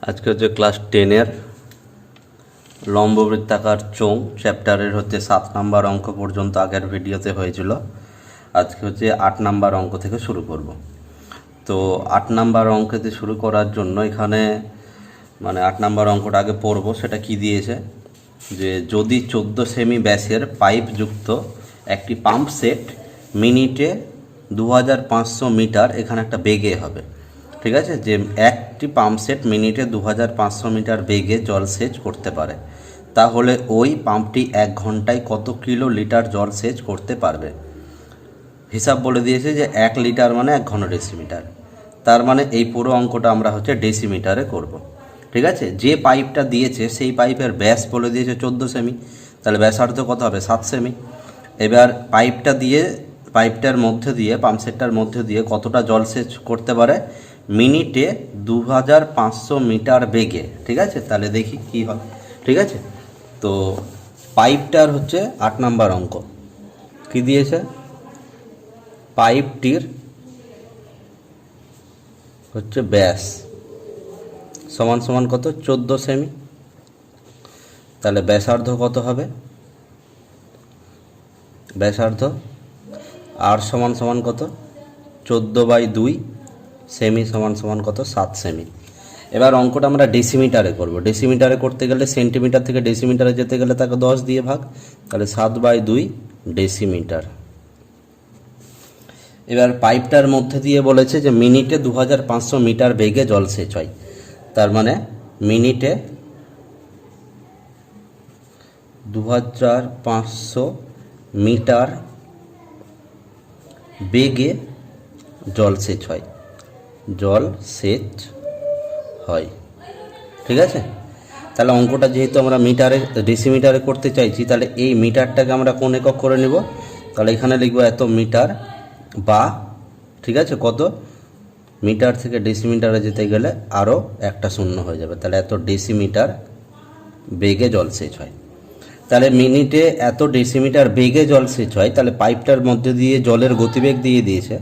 আজকে হচ্ছে ক্লাস 10-এর লম্ববৃত্তাকার চোঙ চ্যাপ্টারের হচ্ছে 7 নাম্বার অঙ্ক পর্যন্ত আগের ভিডিওতে হয়েছিল। আজকে হচ্ছে 8 নাম্বার অঙ্ক থেকে শুরু করব। তো 8 নাম্বার অঙ্কতে শুরু করার জন্য এখানে 8 নাম্বার অঙ্কটা আগে পড়ব। সেটা কি দিয়েছে যে যদি 14 সেমি ব্যাসের পাইপযুক্ত একটি পাম্প সেট মিনিটে 2500 মিটার এখানে একটা বেগে হবে, ঠিক আছে, যে একটি পাম্প সেট মিনিটে 2500 মিটার বেগে জলসেচ করতে পারে, তাহলে ওই পাম্পটি 1 ঘন্টায় কত কিলো লিটার জলসেচ করতে পারবে। হিসাব বলে দিয়েছে যে 1 লিটার মানে 1 ঘন ডেসিমিটার। তার মানে এই পুরো অঙ্কটা আমরা হচ্ছে ডেসিমিটারে করব, ঠিক আছে। যে পাইপটা দিয়েছে সেই পাইপের ব্যাস বলে দিয়েছে 14 সেমি, তাহলে ব্যাসার্ধ কত হবে 7 সেমি। এবার পাইপটার মধ্যে দিয়ে পাম্পসেটটার মধ্যে দিয়ে কতটা জলসেচ করতে পারে, মিনিটে 2500 মিটার বেগে, ঠিক আছে। তাহলে দেখি কি হয়, ঠিক আছে। তো পাইপটার হচ্ছে 8 নাম্বার অঙ্ক কি দিয়েছে, পাইপটির হচ্ছে ব্যাস সমান সমান কত 14 সেমি। তাহলে ব্যাসার্ধ কত হবে, ব্যাসার্ধ আর সমান সমান কত 14/2 সেমি সমান সমান কত 7 সেমি। এবার অঙ্কটা আমরা ডেসিমিটারে করব। ডেসিমিটারে করতে গেলে সেন্টিমিটার থেকে ডেসিমিটারে যেতে গেলে তাকে 10 দিয়ে ভাগ, তাহলে 7/2 ডেসিমিটার। এবার পাইপটার মধ্যে দিয়ে বলেছে যে মিনিটে 2500 মিটার বেগে জলসেচ হয়, তার মানে মিনিটে 2500 মিটার বেগে জলসেচ হয়, ঠিক আছে। তাহলে অঙ্কটা যেহেতু আমরা ডেসিমিটারে করতে চাইছি, তাহলে এই মিটারটাকে আমরা কোন একক করে নেব, তাহলে এখানে লিখবো এত মিটার বা, ঠিক আছে, কত মিটার থেকে ডেসিমিটারে যেতে গেলে আরও একটা শূন্য হয়ে যাবে, তাহলে এত ডেসিমিটার বেগে জলসেচ হয়। তাহলে মিনিটে এত ডেসিমিটার বেগে জলসেচ হয়, তাহলে পাইপটার মধ্যে দিয়ে জলের গতিবেগ দিয়ে দিয়েছে,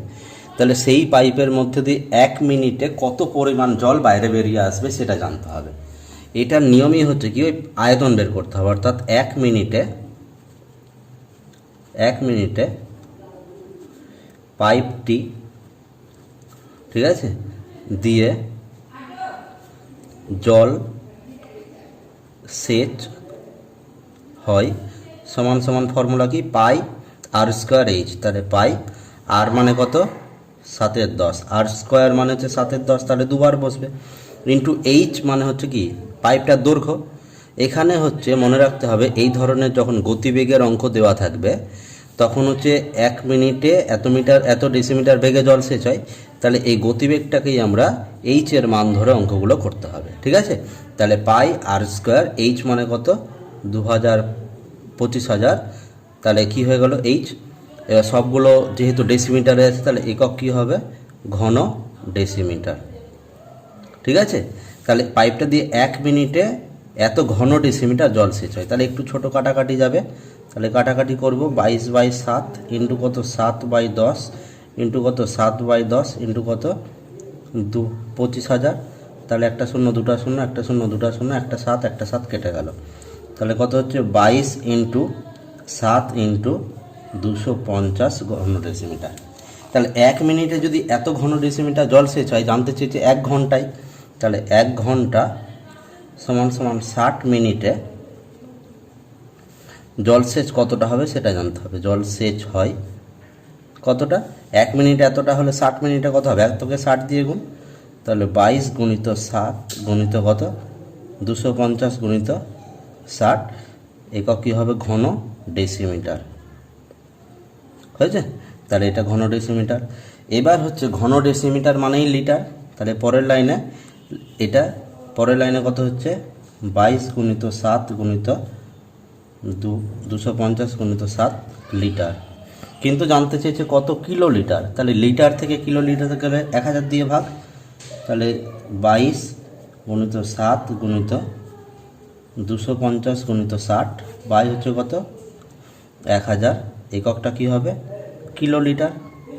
তাহলে সেই পাইপের মধ্যে দিয়ে 1 মিনিটে কত পরিমাণ জল বাইরে বেরিয়ে আসবে সেটা জানতে হবে। এটার নিয়মই হচ্ছে কি, ওই আয়তন বের করতে হবে, অর্থাৎ 1 মিনিটে পাইপটি, ঠিক আছে, দিয়ে জল সেচ হয় সমান সমান ফর্মুলা কি, পাই আর স্কোয়ার এইচ। তাহলে পাই আর মানে কত 7/10, আর স্কোয়ার মানে হচ্ছে 7/10, তাহলে দুবার বসবে, ইন্টু এইচ মানে হচ্ছে কি পাইপটার দৈর্ঘ্য। এখানে হচ্ছে মনে রাখতে হবে এই ধরনের যখন গতিবেগের অঙ্ক দেওয়া থাকবে তখন হচ্ছে 1 মিনিটে এত ডেসিমিটার বেগে জলসেচ হয়, তাহলে এই গতিবেগটাকেই আমরা এইচ এর মান ধরে অঙ্কগুলো করতে হবে, ঠিক আছে। তাহলে পাই আর স্কোয়ার, এইচ মানে কত 25,000, তাহলে কি হয়ে গেল এইচ। এবার সবগুলো যেহেতু ডেসিমিটারে আছে, তাহলে একক কি হবে ঘন ডেসিমিটার, ঠিক আছে। তাহলে পাইপটা দিয়ে 1 মিনিটে এত ঘন ডেসিমিটার জলসেচ হয়। তাহলে একটু ছোট কাটাকাটি যাবে, তাহলে কাটাকাটি করব 22/7 ইন্টু কত 7/10 ইন্টু কত 7/10 ইন্টু কত 25,000, তাহলে একটা শূন্য দুটা শূন্য, একটা শূন্য দুটা শূন্য, একটা 7 কেটে গেল, তাহলে কত হচ্ছে 22 ইন্টু 7 ইন্টু 250 ঘন ডেসিমিটার। তাহলে 1 মিনিটে যদি এত ঘন ডেসিমিটার জলসেচ হয়, জানতে চেয়েছে 1 ঘন্টায়, তাহলে 1 ঘন্টা সমান সমান 60 মিনিটে জলসেচ কতটা হবে সেটা জানতে হবে। জলসেচ হয় কতটা, 1 মিনিটে এতটা হলে 60 মিনিটে কত হবে, 1 থেকে 60 দিয়ে গুণ, তাহলে 22 গুণিত 7 গুণিত কত 250 গুণিত 60, একক কী হবে ঘন ডেসিমিটার, হয়েছে। তাহলে এটা ঘন ডেসিমিটার। এবার হচ্ছে ঘন ডেসিমিটার মানেই লিটার, তাহলে পরের লাইনে কত হচ্ছে 22 গুণিত 7 গুণিত 250 গুণিত 7 লিটার। কিন্তু জানতে চেয়েছে কত কিলো লিটার, তাহলে লিটার থেকে কিলো লিটার গেলে 1000 দিয়ে ভাগ, তাহলে 22 গুণিত 7 গুণিত 250 গুণিত 60 বাই হচ্ছে কত 1000, এককটা কি হবে কিলো লিটার,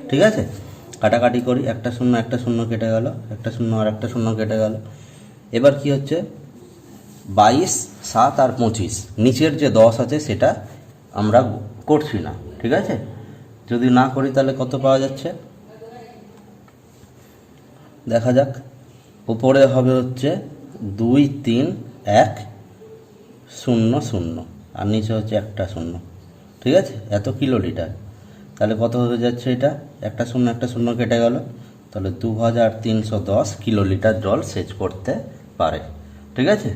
ঠিক আছে। কাটাকাটি করি, একটা শূন্য কেটে গেল, একটা শূন্য আর একটা শূন্য কেটে গেল, এবার কি হচ্ছে 22, 7 আর 25, নিচের যে 10 আছে সেটা আমরা করছি না, ঠিক আছে। যদি না করি তাহলে কত পাওয়া যাচ্ছে দেখা যাক। উপরে হবে হচ্ছে 2, 3, 1, 0, 0 আর নিচে হচ্ছে একটা 0, ঠিক আছে। এত কিলোলিটার, তাহলে কত হয়ে যাচ্ছে এটা, একটা 0 কেটে গেল, তাহলে 2310 কিলোলিটার জল সেচ করতে পারে, ঠিক আছে।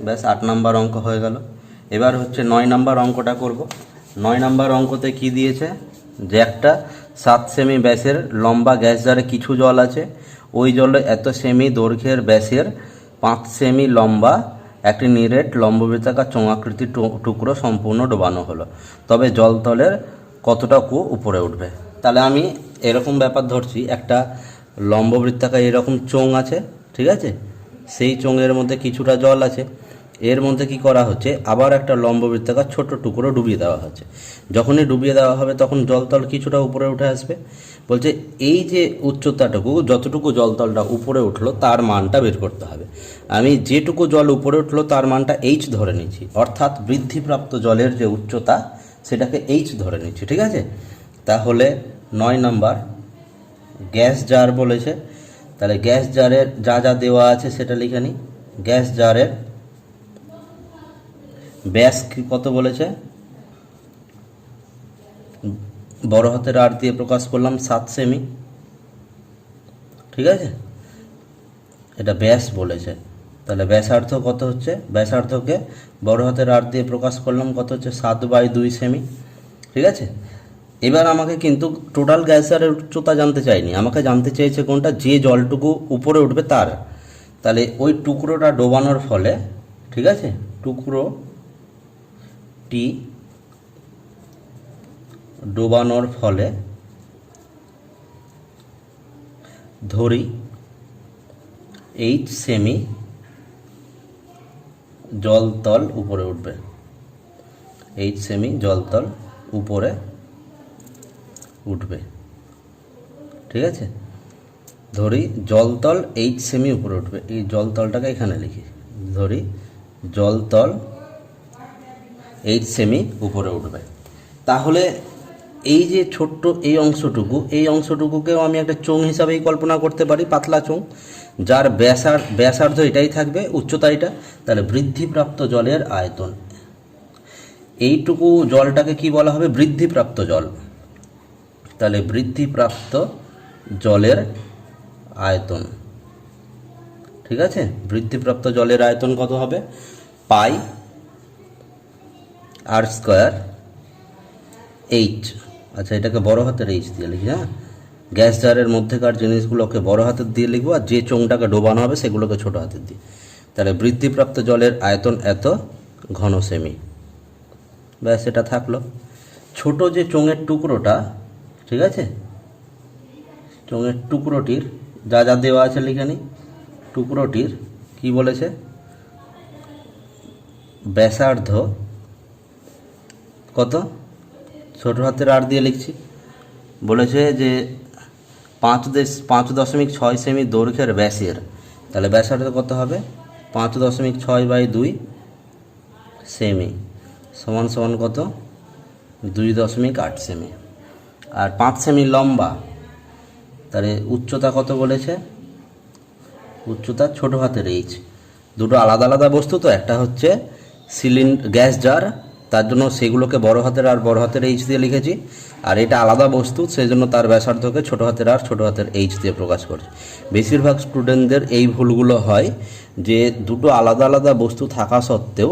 ব্যাস 8 নাম্বার অঙ্ক হয়ে গেল। এবার হচ্ছে 9 নাম্বার অঙ্কটা করব। 9 নাম্বার অঙ্কতে কি দিয়েছে, যে একটা 7 সেমি ব্যাসের লম্বা গ্যাস জারে কিছু জল আছে, ওই জলে এত সেমি দৈর্ঘ্যের ব্যাসের 5 সেমি লম্বা একটি নিরেট লম্ববৃত্তাকার চোঙাকৃতি টুকরো সম্পূর্ণ ডোবানো হলো, তবে জলতলের কতটা কূপ উপরে উঠবে। তাহলে আমি এরকম ব্যাপার ধরছি, একটা লম্ববৃত্তাকার এরকম চোঙ আছে, ঠিক আছে, সেই চোঙের মধ্যে কিছুটা জল আছে, এর মধ্যে কি করা হচ্ছে, আবার একটা লম্ববৃত্তাকার ছোট টুকরো ডুবিয়ে দেওয়া হচ্ছে। যখনই ডুবিয়ে দেওয়া হবে তখন জলতল কিছুটা উপরে উঠে আসবে। বলছে এই যে উচ্চতাটুকু, যতটুকু জলতলটা উপরে উঠলো তার মানটা বের করতে হবে। আমি যেটুকু জল উপরে উঠলো তার মানটা এইচ ধরে নিচ্ছি, অর্থাৎ বৃদ্ধিপ্রাপ্ত জলের যে উচ্চতা সেটাকে এইচ ধরে নিচ্ছি, ঠিক আছে। তাহলে 9 নাম্বার গ্যাস জার বলেছে, তাহলে গ্যাস জারের যা যা দেওয়া আছে সেটা লিখে নিই। গ্যাস জারের ব্যাস কত বলেছে, বড় হাতের আর দিয়ে প্রকাশ করলাম 7 সেমি, ঠিক আছে, এটা ব্যাস বলেছে। তাহলে ব্যাসার্ধ কত হচ্ছে, ব্যাসার্ধকে বড় হাতের আর দিয়ে প্রকাশ করলাম কত হচ্ছে 7/2 সেমি, ঠিক আছে। এবার আমাকে কিন্তু টোটাল গ্যাসের উচ্চতা জানতে চাইনি, আমাকে জানতে চেয়েছে কোনটা, যে জলটুকু উপরে উঠবে তার। তাহলে ওই টুকরোটা ডোবানোর ফলে, ঠিক আছে, টুকরোটি ডোবানোর ফলে ধরি 8 সেমি জলতল উপরে উঠবে, 8 সেমি জলতল উপরে উঠবে, ঠিক আছে। ধরি জলতল 8 সেমি উপরে উঠবে, এই জলতলটাকে এখানে লিখি, ধরি জলতল 8 সেমি উপরে উঠবে। তাহলে এই যে ছোট্ট এই অংশটুকুকেও আমি একটা চোঙ হিসাবেই কল্পনা করতে পারি, পাতলা চোঙ, যার ব্যাসার্ধ এটাই থাকবে, উচ্চতা এটা। তাহলে বৃদ্ধিপ্রাপ্ত জলের আয়তন, এইটুকু জলটাকে কি বলা হবে, বৃদ্ধিপ্রাপ্ত জল। তাহলে বৃদ্ধিপ্রাপ্ত জলের আয়তন, ঠিক আছে, বৃদ্ধিপ্রাপ্ত জলের আয়তন কত হবে, পাই আর স্কোয়ার এইচ। আচ্ছা, এটাকে বড় হাতের এইচ দিয়ে লিখি, হ্যাঁ, গ্যাস জারের মধ্যেকার জিনিসগুলোকে বড় হাতের দিয়ে লিখবো, আর যে চোঙটাকে ডোবানো হবে সেগুলোকে ছোট হাতের দিয়ে। তাহলে বৃদ্ধিপ্রাপ্ত জলের আয়তন এত ঘন সেমি, ব্যাস এটা থাকলো। ছোট যে চোঙের টুকরোটা, ঠিক আছে, চোঙের টুকরোটির যা যা দেওয়া আছে লিখে নিই। টুকরোটির কি বলেছে, ব্যাসার্ধ কত, ছোট হাতের আর দিয়ে লিখছি, বলেছে যে 5.6 সেমি দৈর্ঘ্যের ব্যাসের, তাহলে ব্যাসার্ধ কত হবে, 5.6/2 সেমি সমান সমান কত, 2.8 সেমি। আর 5 সেমি লম্বা, তাহলে উচ্চতা কত বলেছে, উচ্চতা ছোট হাতের এইচ। দুটো আলাদা আলাদা বস্তু, তো একটা হচ্ছে গ্যাস জার, তার জন্য সেগুলোকে বড় হাতের আর বড় হাতের এইচ দিয়ে লিখেছি, আর এটা আলাদা বস্তু, সেই জন্য তার ব্যাসার্ধকে ছোট হাতের আর ছোট হাতের এইচ দিয়ে প্রকাশ করছি। বেশিরভাগ স্টুডেন্টদের এই ভুলগুলো হয়, যে দুটো আলাদা আলাদা বস্তু থাকা সত্ত্বেও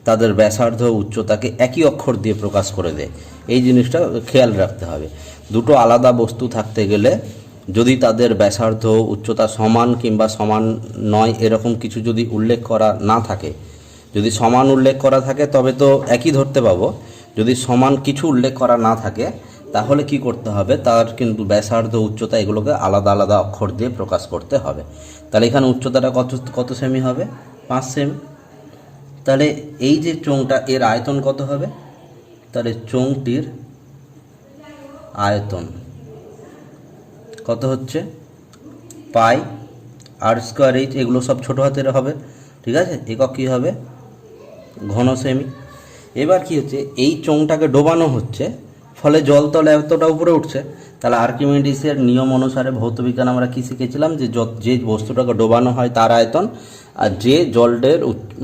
তাদের ব্যাসার্ধ উচ্চতাকে একই অক্ষর দিয়ে প্রকাশ করে দেয়। এই জিনিসটা খেয়াল রাখতে হবে। দুটো আলাদা বস্তু থাকতে গেলে যদি তাদের ব্যাসার্ধ উচ্চতা সমান কিংবা সমান নয় এরকম কিছু যদি উল্লেখ করা না থাকে, যদি সমান উল্লেখ করা থাকে তবে তো একই ধরতে পাবো, যদি সমান কিছু উল্লেখ করা না থাকে তাহলে কি করতে হবে, তার কিন্তু ব্যাসার্ধ উচ্চতা এগুলোকে আলাদা আলাদা অক্ষর দিয়ে প্রকাশ করতে হবে। তাহলে এখানে উচ্চতাটা কত সেমি হবে, 5 সেমি। তাহলে এই যে চোঙটা, এর আয়তন কত হবে, তাহলে চোঙটির আয়তন কত হচ্ছে, পাই আর স্কোয়ার এইচ, এগুলো সব ছোটো হাতের হবে, ঠিক আছে। একক কী হবে? ঘন সেমি। এবার কি হচ্ছে, এই চোঙটাকে ডোবানো হচ্ছে, ফলে জল তলে এতটা উপরে উঠছে। তাহলে আর্কিমিডিসের নিয়ম অনুসারে ভৌতবিজ্ঞান আমরা কী শিখেছিলাম, যে যে বস্তুটাকে ডোবানো হয় তার আয়তন আর যে জলের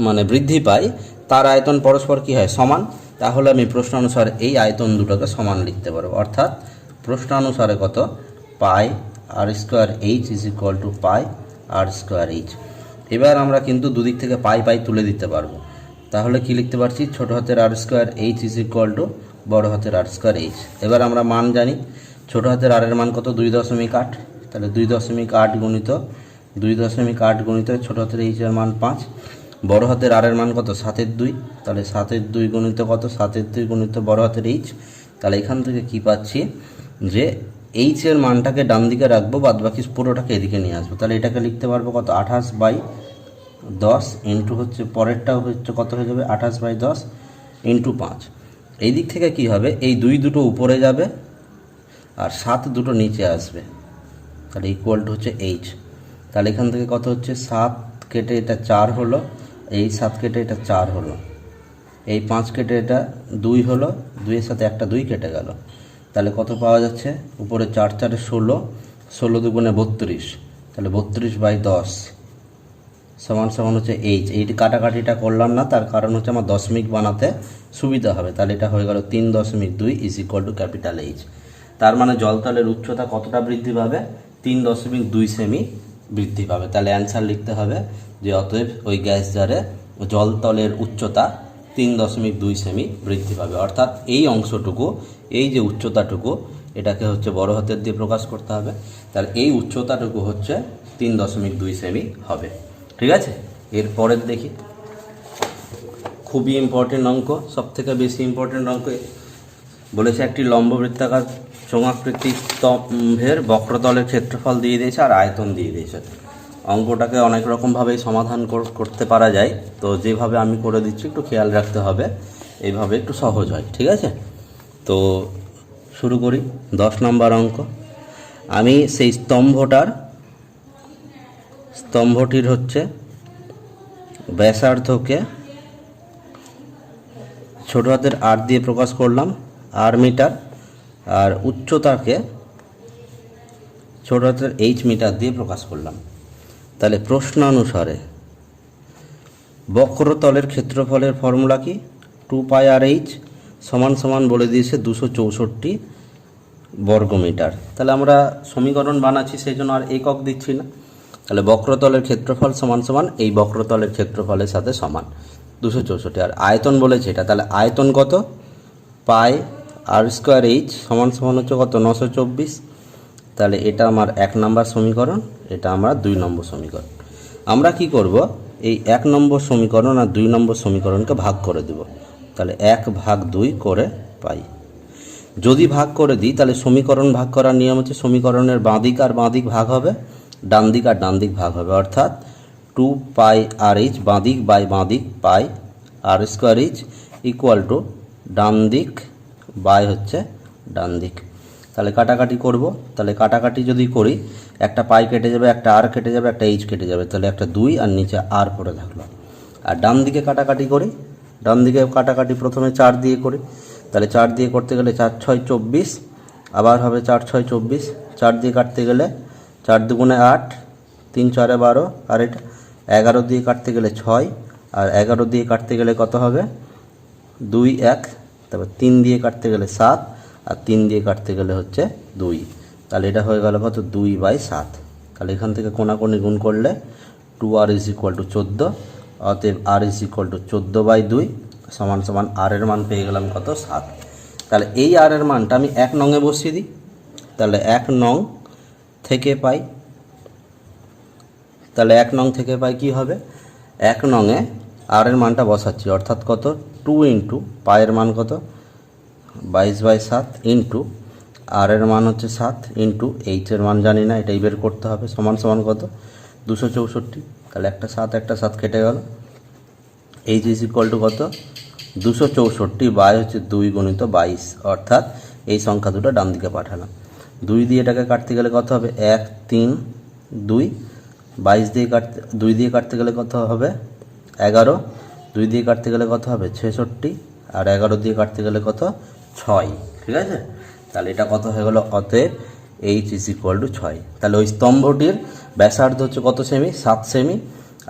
মানে বৃদ্ধি পায় তার আয়তন পরস্পর কী হয়? সমান। তাহলে আমি প্রশ্নানুসারে এই আয়তন দুটোকে সমান লিখতে পারবো, অর্থাৎ প্রশ্নানুসারে কত? Pi r square h is equal to pi r square h. এবার আমরা কিন্তু দুদিক থেকে পাই পাই তুলে দিতে পারবো। তাহলে কি লিখতে পারছি? ছোটো হাতের r square h is equal to বড় হাতের আর স্কোয়ার এইচ। এবার আমরা মান জানি, ছোটো হাতের আরের মান কত? 2.8। তাহলে 2.8 গুণিত 2.8 গুণিত ছোটো হাতের এইচের মান 5। বড় হাতের আরের মান কত? 7/2। তাহলে 7/2 গুণিত কত? 7/2 গুণিত বড় হাতের এইচ। তাহলে এখান থেকে কি পাচ্ছি, যে এইচের মানটাকে ডান দিকে রাখবো, বাদ বাকি পুরোটাকে এদিকে নিয়ে আসবো। তাহলে এটাকে লিখতে পারবো কত? 28/10 ইন্টু হচ্ছে পরেরটাও হচ্ছে কত হয়ে যাবে? 28/10 ইন্টু 5। এই দিক থেকে কি হবে? এই 2 দুটো উপরে যাবে আর 7 দুটো নিচে আসবে, তাহলে ইকুয়াল টু হচ্ছে এইচ। তাহলে এখান থেকে কত হচ্ছে? 7 কেটে এটা 4 হলো, এই 7 কেটে এটা 4 হলো, এই 5 কেটে এটা 2 হলো, 2-এর সাথে একটা 2 কেটে গেল। তাহলে কত পাওয়া যাচ্ছে? উপরে 4 4 16, 16 দুগুণে 32, তাহলে 32/10 সমান সমান হচ্ছে এইচ। এই কাটাকাটিটা করলাম না, তার কারণ হচ্ছে আমার দশমিক বানাতে সুবিধা হবে। তাহলে এটা হয়ে গেল 3.2 is equal two capital H. তার মানে জলতলের উচ্চতা কতটা বৃদ্ধি পাবে? 3.2 সেমি বৃদ্ধি পাবে। তাহলে অ্যান্সার লিখতে হবে যে অতএব ওই গ্যাস জারে জলতলের উচ্চতা 3.2 সেমি বৃদ্ধি পাবে। অর্থাৎ এই অংশটুকু, এই যে উচ্চতাটুকু, এটাকে হচ্ছে বড় হাতের দিয়ে প্রকাশ করতে হবে। তাহলে এই উচ্চতাটুকু হচ্ছে 3.2 সেমি হবে, ঠিক আছে। এরপরের দেখি, খুবই ইম্পর্টেন্ট অঙ্ক, সবথেকে বেশি ইম্পর্টেন্ট অঙ্ক বলেছে। একটি লম্ববৃত্তাকার চোঙাকৃতি স্তম্ভের বক্রতলের ক্ষেত্রফল দিয়ে দিয়েছে আর আয়তন দিয়ে দিয়েছে। অঙ্কটাকে অনেক রকমভাবেই সমাধান করতে পারা যায়, তো যেভাবে আমি করে দিচ্ছি একটু খেয়াল রাখতে হবে, এইভাবে একটু সহজ হয়, ঠিক আছে। তো শুরু করি। 10 নম্বর অঙ্ক। আমি সেই স্তম্ভটির হচ্ছে ব্যাসার্ধকে ছোট হাতের আর দিয়ে প্রকাশ করলাম, আর মিটার, আর উচ্চতাকে ছোট হাতের এইচ মিটার দিয়ে প্রকাশ করলাম। তাহলে প্রশ্নানুসারে বক্রতলের ক্ষেত্রফলের ফর্মুলা কি? 2πr/h সমান সমান বলে দিয়েছে 264 বর্গমিটার। তাহলে আমরা সমীকরণ বানাচ্ছি, সেই জন্য আর একক দিচ্ছি না। তাহলে বক্রতলের ক্ষেত্রফল সমান সমান এই বক্রতলের ক্ষেত্রফলের সাথে সমান 264। আর আয়তন বলেছে এটা, তাহলে আয়তন কত? পাই আর স্কোয়ার এইচ সমান সমান হচ্ছে কত? 924। তাহলে এটা আমার 1 নম্বর সমীকরণ, এটা আমার 2 নম্বর সমীকরণ। আমরা কি করব? এই 1 নম্বর সমীকরণ আর 2 নম্বর সমীকরণকে ভাগ করে দেব। তাহলে 1/2 করে পাই। যদি ভাগ করে দিই তাহলে সমীকরণ ভাগ করার নিয়ম হচ্ছে সমীকরণের বাঁ দিক আর বাঁ দিক ভাগ হবে, ডান দিক আর ডান দিক ভাগ হবে। অর্থাৎ 2πr/h বাঁ দিক বাই বাঁ দিক পাই r square H equal to ডান দিক বাই হচ্ছে ডান দিক। তাহলে কাটাকাটি করব। তাহলে কাটাকাটি যদি করি, একটা পাই কেটে যাবে, একটা আর কেটে যাবে, একটা এইচ কেটে যাবে, তাহলে একটা 2 আর নিচে আর পড়ে থাকলো। আর ডান দিকে কাটাকাটি করি, ডান দিকে কাটাকাটি প্রথমে 4 দিয়ে করি। তাহলে 4 দিয়ে করতে গেলে 4 6 24, আবার হবে 4 6 24। 4 দিয়ে কাটতে গেলে 4 দুগুণে 8, 3 4 12, আর এটা 11 দিয়ে কাটতে গেলে 6, আর 11 দিয়ে কাটতে গেলে কত হবে? 2 1, তারপর 3 দিয়ে কাটতে গেলে 7, আর 3 দিয়ে কাটতে গেলে হচ্ছে 2। তাহলে এটা হয়ে গেল কত? 2/7। তাহলে এখান থেকে কোনাকুনি গুণ করলে 2r ইজ ইকুয়াল টু 14, অতএব r ইজ ইকুয়াল টু 14/2 সমান সমান আর এর মান পেয়ে গেলাম কত? 7। তাহলে এই আর এর মানটা আমি 1 নংয়ে বসিয়ে দিই। তাহলে 1 নং থেকে পাই, তাহলে 1 নং থেকে পাই কি হবে? 1 নংয়ে আর এর মানটা বসাচ্ছি, অর্থাৎ কত? 2 ইন্টু পায়ের মান কত? 22/7 ইন্টু আর এর মান হচ্ছে 7 ইন্টু এইচের মান জানি না, এটাই বের করতে হবে, সমান সমান কত? 264। তাহলে একটা 7 কেটে গেল। এইচ ইজ ইকুয়াল টু কত? 264 বাই হচ্ছে 2 গুণিত 22, অর্থাৎ এই সংখ্যা দুটো ডান দিকে পাঠালাম। 2 দিয়ে এটাকে কাটতে গেলে কত হবে? 1 3 2, 22 দিয়ে কাটতে 2 দিয়ে কাটতে গেলে কত হবে 11, 2 দিয়ে কাটতে গেলে কত হবে 66, আর 11 দিয়ে কাটতে গেলে কত 6। ঠিক আছে, তাহলে এটা কত হয়ে গেল, অতএব h = 6। তাহলে ওই স্তম্ভটির ব্যাসার্ধ হচ্ছে কত সেমি, 7 সেমি,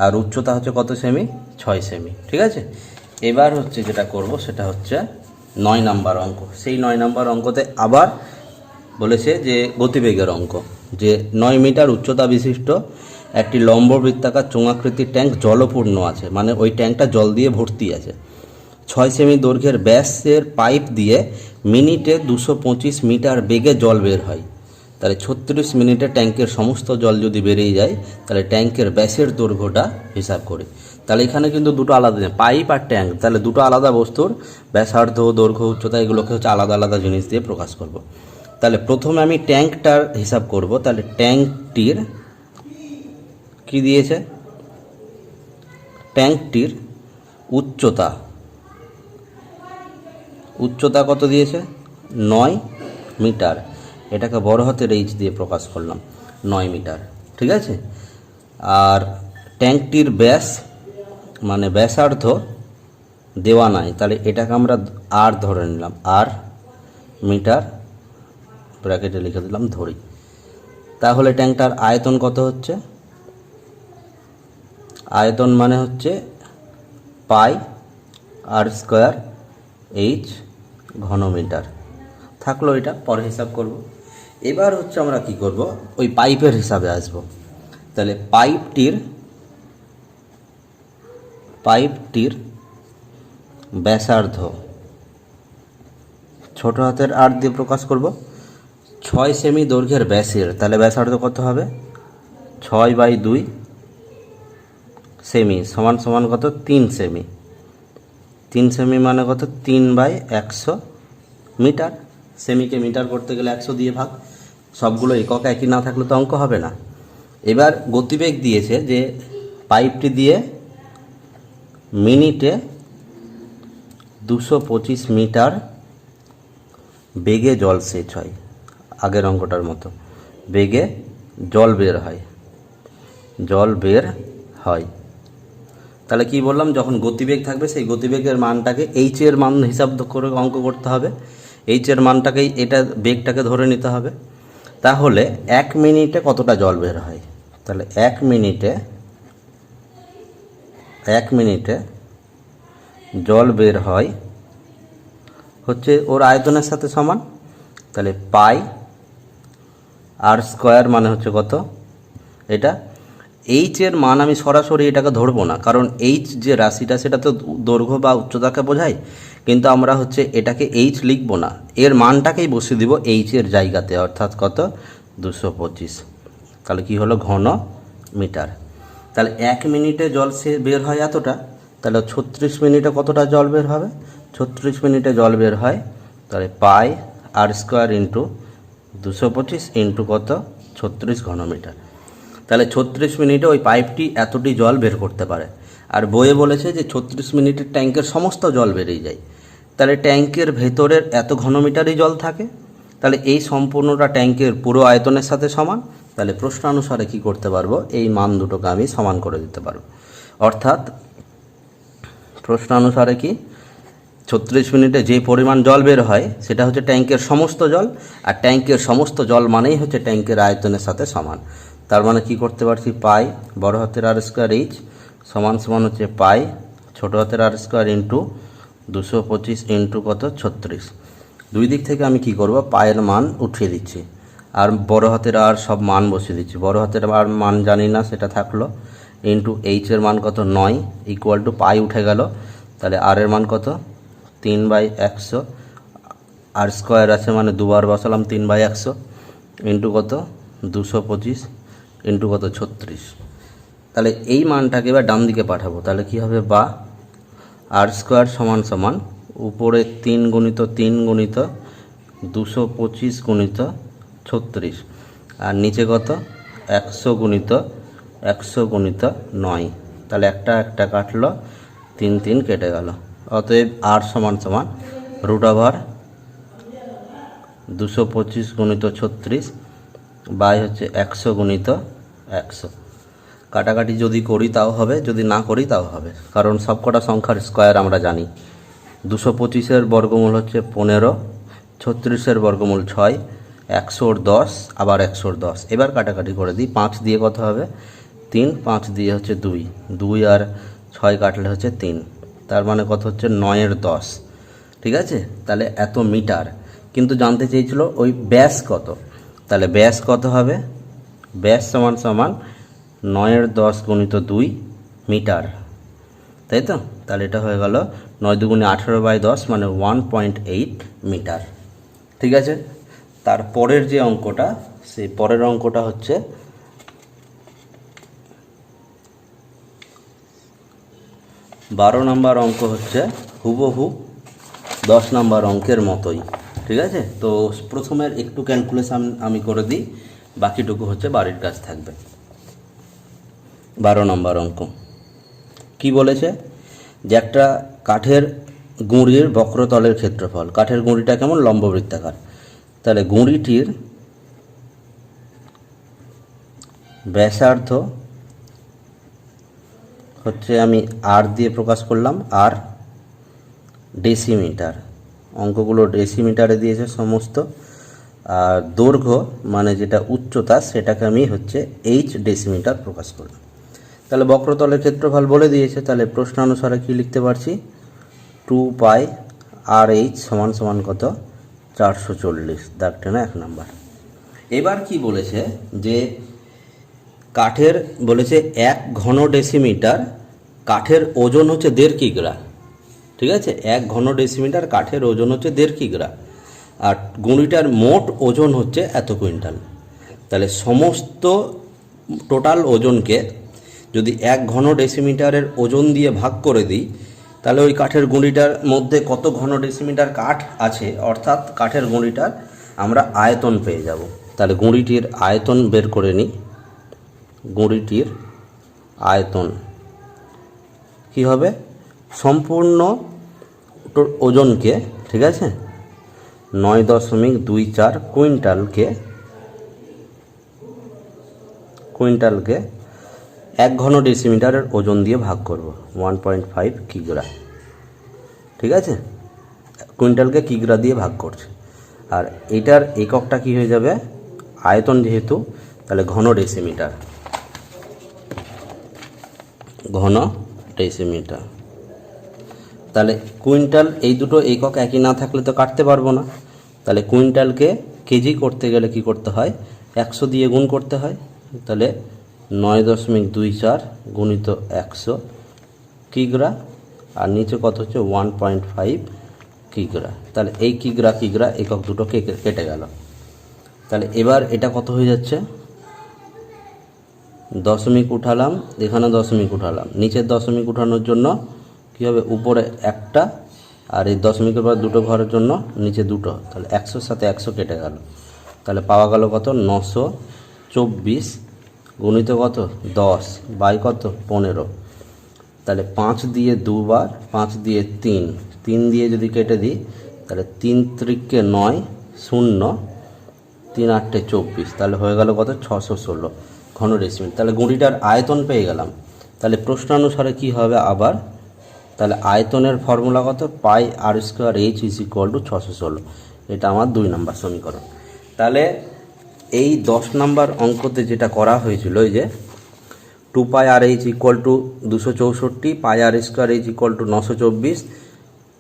আর উচ্চতা হচ্ছে কত সেমি, 6 সেমি। ঠিক আছে, এবার হচ্ছে যেটা করব সেটা হচ্ছে 9 নাম্বার অঙ্ক। সেই 9 নাম্বার অঙ্কতে আবার বলেছে যে গতিবেগের অঙ্ক, যে 9 মিটার উচ্চতা বিশিষ্ট একটি লম্ব বৃত্তাকার চোঙাকৃতির ট্যাঙ্ক জলপূর্ণ আছে, মানে ওই ট্যাঙ্কটা জল দিয়ে ভর্তি আছে। 6 সেমি দৈর্ঘ্যের ব্যাসের পাইপ দিয়ে মিনিটে 225 মিটার বেগে জল বের হয়। তাহলে 36 মিনিটে ট্যাঙ্কের সমস্ত জল যদি বেরিয়ে যায়, তাহলে ট্যাঙ্কের ব্যাসের দৈর্ঘ্যটা হিসাব করি। তাহলে এখানে কিন্তু দুটো আলাদা, পাইপ আর ট্যাঙ্ক, তাহলে দুটো আলাদা বস্তুর ব্যাসার্ধ, দৈর্ঘ্য, উচ্চতা এগুলোকে হচ্ছে আলাদা আলাদা জিনিস দিয়ে প্রকাশ করব। তাহলে প্রথমে আমি ট্যাঙ্কটার হিসাব করব। তাহলে ট্যাঙ্কটির কি দিয়েছে, ট্যাঙ্কটির উচ্চতা কত দিয়েছে 9 মিটার, এটাকে বড় হাতের h দিয়ে প্রকাশ করলাম 9 মিটার। ঠিক আছে, আর ট্যাঙ্কটির ব্যাস মানে ব্যাসার্ধ দেওয়া নাই, তাহলে এটাকে আমরা আর ধরে নিলাম, আর মিটার ব্র্যাকেটে লিখে দিলাম ধরি। তাহলে ট্যাঙ্কটার আয়তন কত হচ্ছে, আয়তন মানে হচ্ছে পাই আর স্কোয়ার h ঘনমিটার। থাকলো, এটা পরে হিসাব করব। এবার হচ্ছে আমরা কি করব, ওই পাইপের হিসাবে আসব। তাহলে পাইপটির ব্যাসার্ধ ছোট হাতের আর দিয়ে প্রকাশ করব। 6 সেমি দৈর্ঘ্যের ব্যাসের, তাহলে ব্যাসার্ধ কত হবে 6/2 সেমি সমান সমান কত 3 সেমি। 3 সেমি মানে কত 3/100 মিটার। সেমিকে মিটার করতে গেলে 100 দিয়ে ভাগ, সবগুলো একক একই না থাকলে তো অঙ্ক হবে না। এবার গতিবেগ দিয়েছে যে পাইপটি দিয়ে মিনিটে 225 মিটার বেগে জল সেচ হয়, আগের অঙ্কটার মতো বেগে জল বের হয়। তাহলে কি বললাম, যখন গতিবেগ থাকবে সেই গতিবেগের মানটাকে h এর মান হিসাব করে অঙ্ক করতে হবে। h এর মানটাকেই এটা বেগটাকে ধরে নিতে হবে। তাহলে 1 মিনিটে কতটা জল বের হয়, তাহলে 1 মিনিটে জল বের হয় হচ্ছে ওর আয়তনের সাথে সমান। তাহলে পাই আর স্কোয়ার মানে হচ্ছে কত, এটা h এর মান আমি সরাসরি এটাকে ধরবো না, কারণ h যে রাশিটা সেটা তো দৈর্ঘ্য বা উচ্চতাকে বোঝায়, কিন্তু আমরা হচ্ছে এটাকে h লিখবো না, এর মানটাকেই বসিয়ে দিব h এর জায়গাতে, অর্থাৎ কত 225। তাহলে কি হলো ঘন মিটার। তাহলে 1 মিনিটে জল সে বের হয় এতটা, তাহলে 36 মিনিটে কতটা জল বের হবে, 36 মিনিটে জল বের হয় তাহলে পাই আর স্কোয়ার ইন্টু 225 ইন্টু কত 36 ঘনমিটার। তাহলে 36 মিনিটে ওই পাইপটি এতটি জল বের করতে পারে। আর বইয়ে বলেছে যে 36 মিনিটের ট্যাঙ্কের সমস্ত জল বেরিয়ে যায়। তাহলে ট্যাঙ্কের ভেতরের এত ঘনমিটারই জল থাকে, তাহলে এই সম্পূর্ণটা ট্যাঙ্কের পুরো আয়তনের সাথে সমান। তাহলে প্রশ্নানুসারে কি করতে পারবো, এই মান দুটোকে আমি সমান করে দিতে পারবো। অর্থাৎ প্রশ্নানুসারে কি 36 মিনিটে যে পরিমাণ জল বের হয় সেটা হচ্ছে ট্যাঙ্কের সমস্ত জল, আর ট্যাঙ্কের সমস্ত জল মানেই হচ্ছে ট্যাঙ্কের আয়তনের সাথে সমান। তার মানে কি করতে পারছি, পাই বড় হাতের আর স্কোয়ার h সমান সমান হচ্ছে পাই ছোট হাতের আর স্কোয়ার ইন্টু 225 ইন্টু কত 36। দুই দিক থেকে আমি কি করব, পায়ের মান উঠিয়ে দিচ্ছি আর বড় হাতের আর সব মান বসিয়ে দিচ্ছি। বড় হাতের আর মান জানি না, সেটা থাকলো, ইন্টু h এর মান কত 9 ইকুয়াল টু পাই উঠে গেল। তাহলে আর এর মান কত 3/100, আর স্কোয়ার আছে মানে দুবার বসালাম 3/100 ইন্টু কত 225 ইন্টু কত 36। তাহলে এই মানটাকে এবার ডান দিকে পাঠাবো। তাহলে কি হবে, বা আর স্কোয়ার সমান সমান উপরে 3 গুণিত 3 গুণিত 225 গুণিত 36, আর নিচে কত 100 গুণিত 9। তাহলে একটা একটা কাটলো, 3 3 কেটে গেল। অতএব আর সমান সমান রুট ওভার 225 গুণিত 36 বাই হচ্ছে 100 গুণিত 100। কাটাকাটি যদি করি তাও হবে, যদি না করি তাও হবে, কারণ সবকটা সংখ্যার স্কোয়ার আমরা জানি। 225-এর বর্গমূল হচ্ছে 15, 36-এর বর্গমূল 6, 100-র 10, আবার 100-র 10। এবার কাটাকাটি করে দিই। 5 দিয়ে কত হবে? 3, 5 দিয়ে হচ্ছে 2, 2 আর 6 কাটলে হচ্ছে 3, তার মানে কত হচ্ছে 9-এর 10। ঠিক আছে, তাহলে এত মিটার। কিন্তু জানতে চেয়েছিল ওই ব্যাস কত, তাহলে ব্যাস কত হবে? ব্যাস সমান সমান 9-এর 10 গুণিত 2 মিটার, তাই তো? তাহলে এটা হয়ে গেল 9 দুগুণে 18/10, মানে 1.8 মিটার। ঠিক আছে, তার পরের যে অঙ্কটা, সেই পরের অঙ্কটা হচ্ছে 12 নম্বর অঙ্ক, হচ্ছে হুবহু 10 নম্বর অঙ্কের মতোই। ঠিক আছে, তো প্রথমের একটু ক্যালকুলেশন আমি করে দিই, বাকিটুকু হচ্ছে বাড়ির কাজ থাকবে। 12 নম্বর অঙ্ক কি বলেছে? যে একটা কাঠের গুঁড়ির বক্রতলের ক্ষেত্রফল। কাঠের গুঁড়িটা কেমন? লম্ববৃত্তাকার। তাহলে গুঁড়িটির ব্যাসার্ধ হচ্ছে, আমি আর দিয়ে প্রকাশ করলাম, আর ডেসিমিটার। অঙ্কগুলো ডেসিমিটারে দিয়েছে সমস্ত। আর দৈর্ঘ্য মানে যেটা উচ্চতা, সেটাকে আমি হচ্ছে এইচ ডেসিমিটার প্রকাশ করলাম। তাহলে বক্রতলের ক্ষেত্রফল বলে দিয়েছে, তাহলে প্রশ্নানুসারে কি লিখতে পারছি? 2π RH সমান সমান কত? 440। দাগ টেনে 1 নাম্বার। এবার কি বলেছে? যে কাঠের বলেছে 1 ঘন ডেসিমিটার কাঠের ওজন হচ্ছে 1.5 কিগ্রা। ঠিক আছে, 1 ঘন ডেসিমিটার কাঠের ওজন হচ্ছে 1.5 কিগ্রা, আর গুঁড়িটার মোট ওজন হচ্ছে এত কুইন্টাল। তাহলে সমস্ত টোটাল ওজনকে যদি 1 ঘন ডেসিমিটারের ওজন দিয়ে ভাগ করে দিই, তাহলে ওই কাঠের গুঁড়িটার মধ্যে কত ঘন ডেসিমিটার কাঠ আছে, অর্থাৎ কাঠের গুঁড়িটার আমরা আয়তন পেয়ে যাব। তাহলে গুঁড়িটির আয়তন বের করে নিই। গুঁড়িটির আয়তন কি হবে? সম্পূর্ণ ওজনকে, ঠিক আছে, 9.24 কুইন্টালকে 1 ঘন ডেসিমিটারের ওজন দিয়ে ভাগ করব, 1.5 কিগ্রা। ঠিক আছে, কুইন্টালকে কিগ্রা দিয়ে ভাগ করছে। আর এটার এককটা কি হয়ে যাবে? আয়তন যেহেতু, তাহলে ঘন ডেসিমিটার। ঘন ডেসিমিটার। তাহলে কুইন্টাল, এই দুটো একক একই না থাকলে তো কাটতে পারবো না। তাহলে কুইন্টালকে কেজি করতে গেলে কি করতে হয়? 100 দিয়ে গুণ করতে হয়। তাহলে 9.24 গুণিত 100 কিগ্রা, আর নিচে কত হচ্ছে? 1.5 কিগ্রা। তাহলে এই কিগ্রা কিগ্রা একক দুটো কেটে গেল। তাহলে এবার এটা কত হয়ে যাচ্ছে? দশমিক উঠালাম, এখানে দশমিক উঠালাম। নিচের দশমিক উঠানোর জন্য কী হবে? উপরে একটা, আর এই দশমিকের পর দুটো ঘরের জন্য নিচে দুটো। তাহলে 100-র সাথে 100 কেটে গেল। তাহলে পাওয়া গেল কত? 924 গুণিত কত? 10 বাই কত? 15। তাহলে 5 দিয়ে 2 বার, 5 দিয়ে 3, 3 দিয়ে যদি কেটে দিই, তাহলে 3 × 9 0, 3 × 8 = 24। তাহলে হয়ে গেল কত? 616 ঘন ডেসিমিটার। তাহলে গুঁড়িটার আয়তন পেয়ে গেলাম। তাহলে প্রশ্নানুসারে কি হবে আবার? তাহলে আয়তনের ফর্মুলা কত? πr²h = 616। এটা আমার 2 নম্বর সমীকরণ। তাহলে এই 10 নম্বর অঙ্কতে যেটা করা হয়েছিল, এই যে 2πrh = 264, πr²h = 924,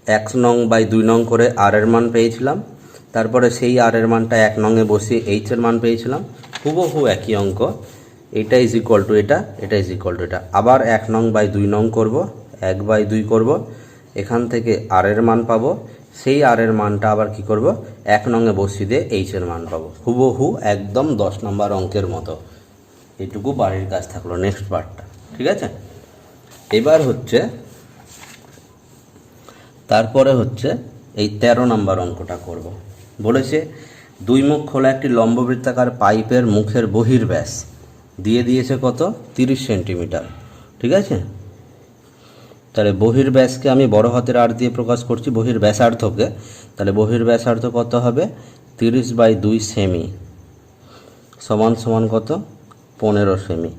1 নং বাই 2 নং করে আর এর মান পেয়েছিলাম। তারপরে সেই আর এর মানটা 1 নংয়ে বসিয়ে এইচ এর মান পেয়েছিলাম। হুবহু একই অঙ্ক। এটা ইজ ইকুয়াল টু এটা, এটা ইজ ইকুয়াল টু এটা। আবার 1 নং বাই 2 নং করব, 1/2 করব। এখান থেকে আর এর মান পাবো। সেই আর এর মানটা আবার কি করব? 1 নংয়ে বসিয়ে দিয়ে এইচ এর মান পাবো। হুবহু একদম 10 নম্বর অঙ্কের মতো। এইটুকু বাড়ির কাজ থাকলো। নেক্সট পার্টটা, ঠিক আছে? এবার হচ্ছে, তারপরে হচ্ছে এই 13 নম্বর অঙ্কটা করব। বলেছে 2 মুখ খোলা একটি লম্ববৃত্তাকার পাইপের মুখের বহির্ব্যাস দিয়ে দিয়েছে কত? 30 সেন্টিমিটার। ঠিক আছে, তাহলে বহির্ব্যাসকে আমি বড় হাতের আর দিয়ে প্রকাশ করছি, বহির্ব্যাসার্ধকে। তাহলে বহির্ব্যাসার্ধ কত হবে? 30/2 সেমি সমান সমান কত? 15 সেমি।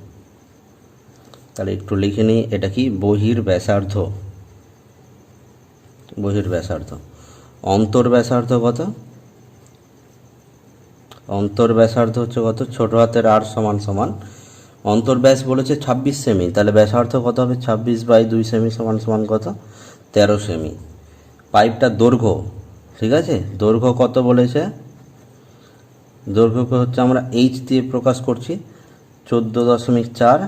তাহলে একটু লিখে নিই, এটা কি বহির ব্যাসার্ধ। বহির ব্যাসার্ধ। অন্তর ব্যাসার্ধ কত? অন্তর ব্যাসার্ধ হচ্ছে কত? ছোট হাতের আর সমান সমান অন্তর ব্যাস বলেছে 26 সেমি, তাহলে ব্যাসার্ধ কত হবে? 26/2 সেমি সমান সমান কত? 13 সেমি। পাইপটার দৈর্ঘ্য, ঠিক আছে, দৈর্ঘ্য কত বলেছে? দৈর্ঘ্যকে হচ্ছে আমরা এইচ দিয়ে প্রকাশ করছি, 14.4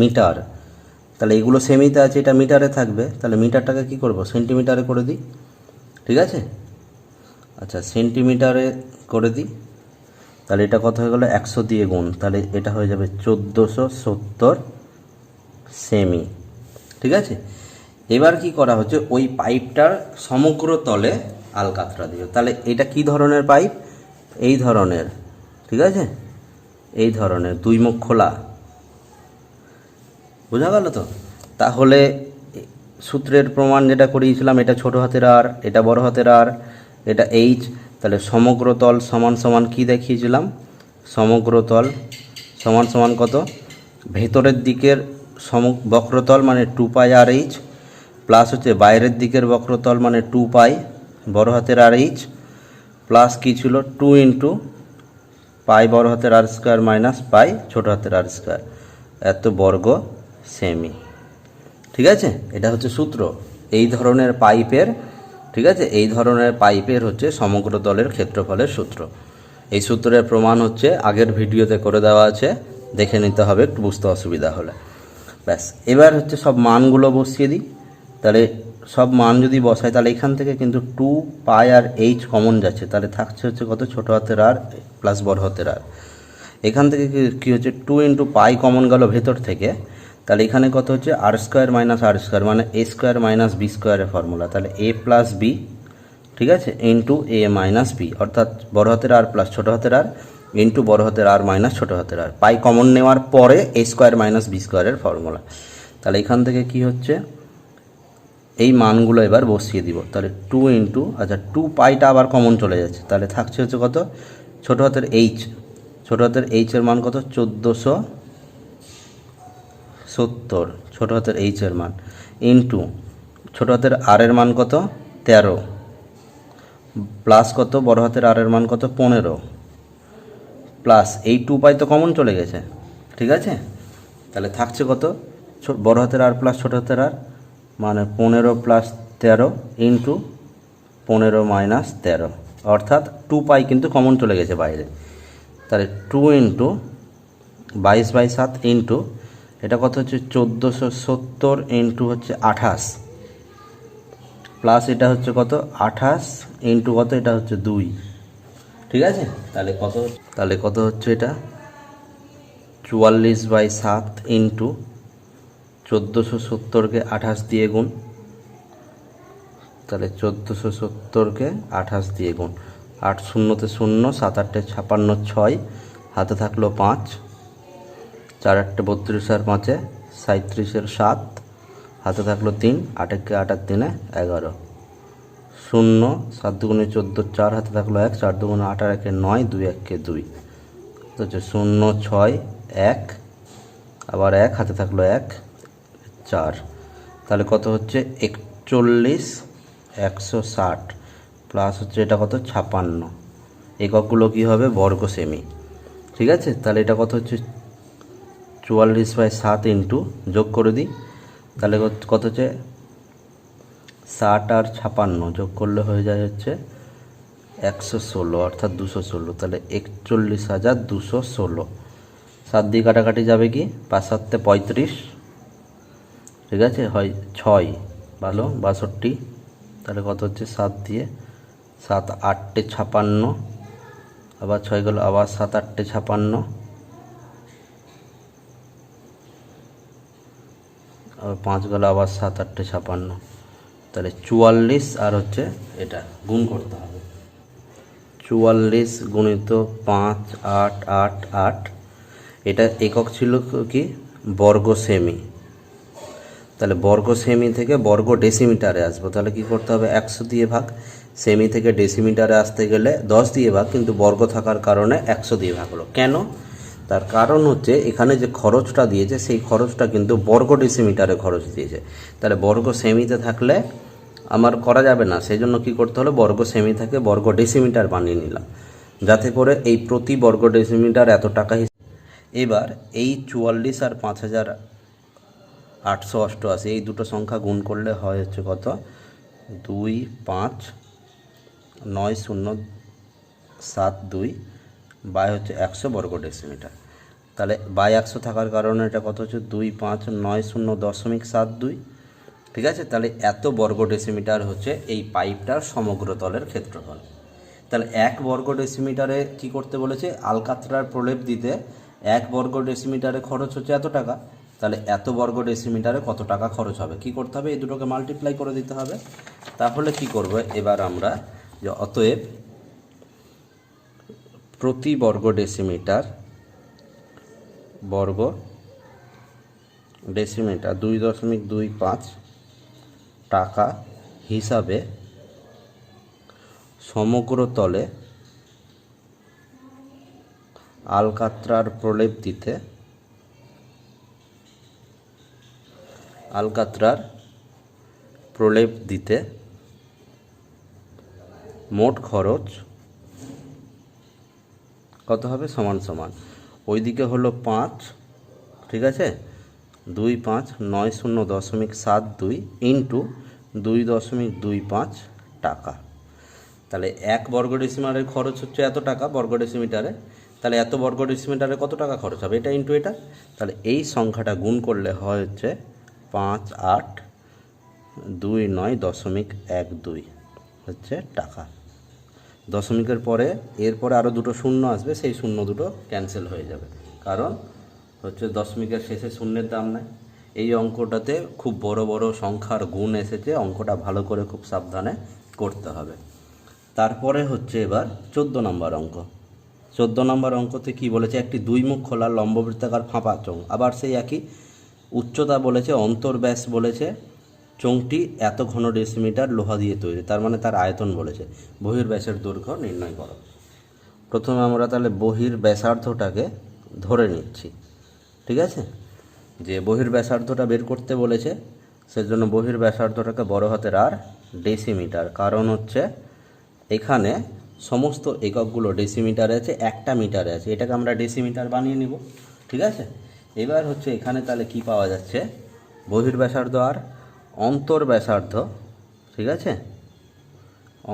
মিটার। তাহলে এগুলো সেমিতে আছে, এটা মিটারে থাকবে, তাহলে মিটারটাকে কি করব? সেন্টিমিটারে করে দিই, ঠিক আছে। আচ্ছা, সেন্টিমিটারে করে দিই, তাহলে এটা কত হয়ে গেল? 100 দিয়ে গুণ, তাহলে এটা হয়ে যাবে 1470 সেমি, ঠিক আছে। এবার কি করা হচ্ছে? ওই পাইপটার সমগ্র তলে আলকাতরা দিও। তাহলে এটা কি ধরনের পাইপ? এই ধরনের, ঠিক আছে, এই ধরনের 2 মুখ খোলা, বোঝা গেল তো? তাহলে সূত্রের প্রমাণ যেটা করিয়েছিলাম, এটা ছোট হাতের আর, এটা বড় হাতের আর, এটা এইচ। তাহলে সমগ্র তল সমান সমান কি দেখিয়েছিলাম? সমগ্র তল সমান সমান কত? ভেতরের দিকের বক্রতল মানে 2πr/h প্লাস হচ্ছে বাইরের দিকের বক্রতল মানে 2π বড় হাতের আর/h প্লাস কি ছিল? 2 × π বড় হাতের আর স্কোয়ার মাইনাস π ছোট হাতের আর স্কোয়ার, এত বর্গ সেমি, ঠিক আছে। এটা হচ্ছে সূত্র এই ধরনের পাইপের, ঠিক আছে, এই ধরনের পাইপের হচ্ছে সমগ্র তলের ক্ষেত্রফলের সূত্র। এই সূত্রের প্রমাণ হচ্ছে আগের ভিডিওতে করে দেওয়া আছে, দেখে নিতে হবে একটু বুঝতে অসুবিধা হলে। ব্যাস, এবার হচ্ছে সব মানগুলো বসিয়ে দিই। তাহলে সব মান যদি বসাই, তাহলে এখান থেকে কিন্তু 2π আর h কমন যাচ্ছে, তাহলে থাকছে হচ্ছে কত? ছোট হাতের আর প্লাস বড় হাতের আর। এখান থেকে কি হচ্ছে? 2 × π কমন গেল ভেতর থেকে, তাহলে এখানে কত হচ্ছে? আর স্কোয়ার মাইনাস আর স্কোয়ার মানে এ স্কোয়ার মাইনাস বি স্কোয়ারের ফর্মুলা, তাহলে a + b, ঠিক আছে, ইন্টু a - b, অর্থাৎ বড় হাতের আর প্লাস ছোট হাতের আর ইন্টু বড় হাতের আর মাইনাস ছোট হাতের আর। পাই কমন নেওয়ার পরে a স্কোয়ার মাইনাস বি স্কোয়ারের ফর্মুলা। তাহলে এখান থেকে কি হচ্ছে? এই মানগুলো এবার বসিয়ে দিব। তাহলে 2 × আচ্ছা 2πটা আবার কমন চলে যাচ্ছে, তাহলে থাকছে হচ্ছে কত? ছোট হাতের এইচ, ছোট হাতের এইচের মান কত? 1470 ছোট হাতের এইচের মান, ইন্টু ছোট হাতের আর এর মান কত? 13 প্লাস কত? বড় হাতের আর এর মান কত? 15 প্লাস এই 2π তো কমন চলে গেছে, ঠিক আছে। তাহলে থাকছে কত? বড় হাতের আর প্লাস ছোট হাতের আর মানে 15 + 13 ইন্টু 15 - 13, অর্থাৎ 2π কিন্তু কমন চলে গেছে বাইরে। তাহলে 2 × 22/7 ইন্টু এটা কত হচ্ছে? 1470 ইন্টু হচ্ছে 28 প্লাস এটা হচ্ছে কত? 28 ইন্টু কত? এটা হচ্ছে 2, ঠিক আছে। তাহলে কত হচ্ছে? এটা 44/7 ইন্টু 1470কে 28 দিয়ে গুণ, তাহলে 1470কে 28 দিয়ে গুণ, 8 শূন্যতে 0, 7 8 56, 6 হাতে থাকলো 5, 4 8 32 আর 5 37 7 হাতে থাকলো 3, 8 1 8 আর 3 11, 0 7 2 14 4 হাতে থাকলো 1, 4 2 8 আর 1 9, 2 1 2, তো হচ্ছে 0 6 1 আবার 1 হাতে থাকলো 1 4, তাহলে কত হচ্ছে? 41 160 প্লাস হচ্ছে এটা কত? 56, এককগুলো কী হবে? বর্গ সেমি, ঠিক আছে। তাহলে এটা কত হচ্ছে? 44/7 ইন্টু যোগ করে দিই, তাহলে কত হচ্ছে? 60 আর 56 যোগ করলে হয়ে যায় হচ্ছে 116, অর্থাৎ 216, তাহলে 41,216। 7 দিয়ে কাটাকাটি যাবে কি? 5 7 35, ঠিক আছে, হয় 6 ভালো 62, তাহলে কত হচ্ছে? 7 দিয়ে 7 8 56, আবার 6 গেল, আবার 7 8 56, আবার 5 গেল, আবার 7 8 56, তাহলে 44 আর হচ্ছে এটা গুণ করতে হবে। 44 × 5 8 8 8, এটা একক ছিল কি? বর্গ সেমি। তাহলে বর্গ সেমি থেকে বর্গ ডেসিমিটারে আসবো, তাহলে কি করতে হবে? 100 দিয়ে ভাগ। সেমি থেকে ডেসিমিটারে আসতে গেলে 10 দিয়ে ভাগ, কিন্তু বর্গ থাকার কারণে 100 দিয়ে ভাগ হলো। কেন? তার কারণ হচ্ছে এখানে যে খরচটা দিয়েছে সেই খরচটা কিন্তু বর্গ ডেসিমিটারে খরচ দিয়েছে। তাহলে বর্গ সেমিতে থাকলে আমার করা যাবে না, সেই জন্য কী করতে হলো, বর্গ সেমি থেকে বর্গ ডেসিমিটার বানিয়ে নিলাম, যাতে করে এই প্রতি বর্গ ডেসিমিটার এত টাকা। এবার এই 44 আর 5888 এই দুটো সংখ্যা গুণ করলে হয় হচ্ছে কত, 25907 বাই হচ্ছে 100 বর্গ ডেসিমিটার। তাহলে বাই 100 থাকার কারণে এটা কত হচ্ছে 25907 ঠিক আছে। তাহলে এত বর্গ ডেসিমিটার হচ্ছে এই পাইপটার সমগ্র তলের ক্ষেত্রফল। তাহলে 1 বর্গ ডেসিমিটারে কি করতে বলেছে, আলকাতরার প্রলেপ দিতে 1 বর্গ ডেসিমিটারে খরচ হচ্ছে এত টাকা। তাহলে এত বর্গ ডেসিমিটারে কত টাকা খরচ হবে, কি করতে হবে, এই দুটোকে মাল্টিপ্লাই করে দিতে হবে। তাহলে কি করব এবার আমরা, যে অতএব প্রতি বর্গ ডেসিমিটার 2.25 টাকা হিসাবে সমগ্র তলে আলকাতরার প্রলেপ দিতে মোট খরচ কত হবে, সমান সমান ওইদিকে হলো 5, ঠিক আছে, 25907 ইন্টু 2.25 টাকা। তাহলে 1 বর্গ ডেসিমিটারের খরচ হচ্ছে এত টাকা বর্গ ডেসিমিটারে, তাহলে এত বর্গ ডেসিমিটারে কত টাকা খরচ হবে, এটা ইন্টু এটা। তাহলে এই সংখ্যাটা গুণ করলে হয় হচ্ছে 5829.12 হচ্ছে টাকা। দশমিকের পরে এরপরে আরও দুটো শূন্য আসবে, সেই শূন্য দুটো ক্যান্সেল হয়ে যাবে, কারণ হচ্ছে দশমিকের শেষে শূন্যের দাম নাই। এই অঙ্কটাতে খুব বড় বড় সংখ্যার গুণ এসেছে, অঙ্কটা ভালো করে খুব সাবধানে করতে হবে। তারপরে হচ্ছে এবার 14 নম্বর অঙ্ক। 14 নম্বর অঙ্কতে কি বলেছে, একটি 2 মুখ খোলা লম্ববৃত্তাকার ফাঁপা চোঙ, আবার সেই একই উচ্চতা বলেছে, অন্তর্ব্যাস বলেছে, চোঙটি এত ঘন ডেসিমিটার লোহা দিয়ে তৈরি, তার মানে তার আয়তন বলেছে। বহির্ব্যাসের দৈর্ঘ্য নির্ণয় করো। প্রথমে আমরা তাহলে বহির্ব্যাসার্ধটাকে ধরে নিচ্ছি, ঠিক আছে, যে বহির্ব্যাসার্ধটা বের করতে বলেছে, সেজন্য বহির্ব্যাসার্ধটাকে বড় হাতের আর ডেসিমিটার, কারণ হচ্ছে এখানে সমস্ত এককগুলো ডেসিমিটারে আছে, একটা মিটারে আছে, এটাকে আমরা ডেসিমিটার বানিয়ে নিব, ঠিক আছে। এবার হচ্ছে এখানে তাহলে কি পাওয়া যাচ্ছে, বহির্ব্যাসার্ধ আর অন্তর্ব্যাসার্ধ, ঠিক আছে,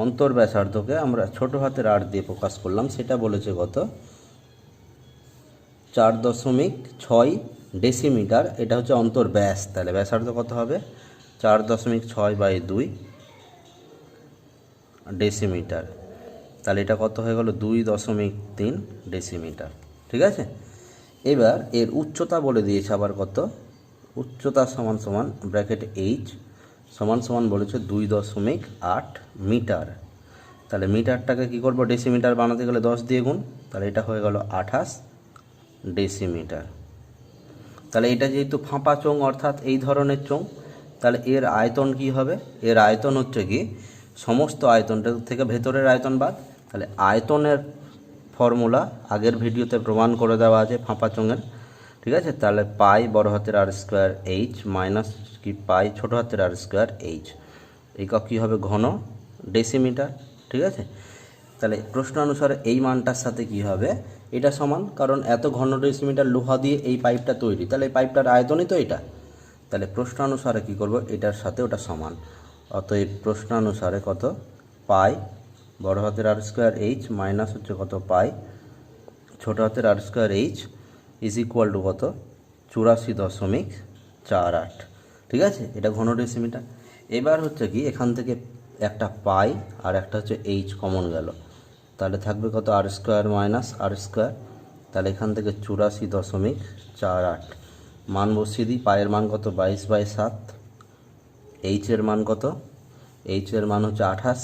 অন্তর্ব্যাসার্ধকে আমরা ছোট হাতের আর দিয়ে প্রকাশ করলাম, সেটা বলেছে কত, 4.6 ডেসিমিটার, এটা হচ্ছে অন্তর্ব্যাস। তাহলে ব্যাসার্ধ কত হবে, 4.6/2 ডেসিমিটার। তাহলে এটা কত হয়ে গেল, 2.3 ডেসিমিটার, ঠিক আছে। এবার এর উচ্চতা বলে দিয়েছে আবার কত, উচ্চতা সমান সমান ব্র্যাকেট এইচ সমান সমান বলেছে 2.8 মিটার। তাহলে মিটারটাকে কি করব, ডেসিমিটার বানাতে গেলে 10 দিয়ে গুণ, তাহলে এটা হয়ে গেল 28 ডেসিমিটার। তাহলে এটা যেহেতু ফাঁপা চোঙ অর্থাৎ এই ধরনের চোঙ, তাহলে এর আয়তন কি হবে, এর আয়তন হচ্ছে কি সমস্ত আয়তনটা থেকে ভেতরের আয়তন বাদ। তাহলে আয়তনের ফর্মুলা আগের ভিডিওতে প্রমাণ করে দেওয়া আছে ফাঁপা চোঙের, ঠিক আছে। তাহলে পাই বড় হাতের আর স্কোয়ার এইচ মাইনাস কি পাই ছোট হাতের আর স্কোয়ার এইচ, একক কী হবে, ঘন ডেসিমিটার, ঠিক আছে। তাহলে প্রশ্ন অনুসারে এই মানটার সাথে কি হবে, এটা সমান, কারণ এত ঘন ডেসিমিটার লোহা দিয়ে এই পাইপটা তৈরি, তাহলে এই পাইপটার আয়তনই তো এটা। তাহলে প্রশ্নানুসারে কি করব, এটার সাথে ওটা সমান। অতএব প্রশ্নানুসারে কত, পাই বড় হাতের আর স্কোয়ার এইচ মাইনাস হচ্ছে কত, পাই ছোট হাতের r square h is equal to কত, 84.48, ঠিক আছে। এটা ঘন ডেসিমিটার। এবার হচ্ছে কি এখান থেকে একটা পাই আর একটা হচ্ছে এইচ কমন গেল, তাহলে থাকবে কত, আর স্কোয়ার মাইনাস আর স্কোয়ার। তাহলে এখান থেকে 84.48 মান বসিয়ে দিই। পায়ের মান কত, 22/7। এইচের মান কত, এইচের মান হচ্ছে 28,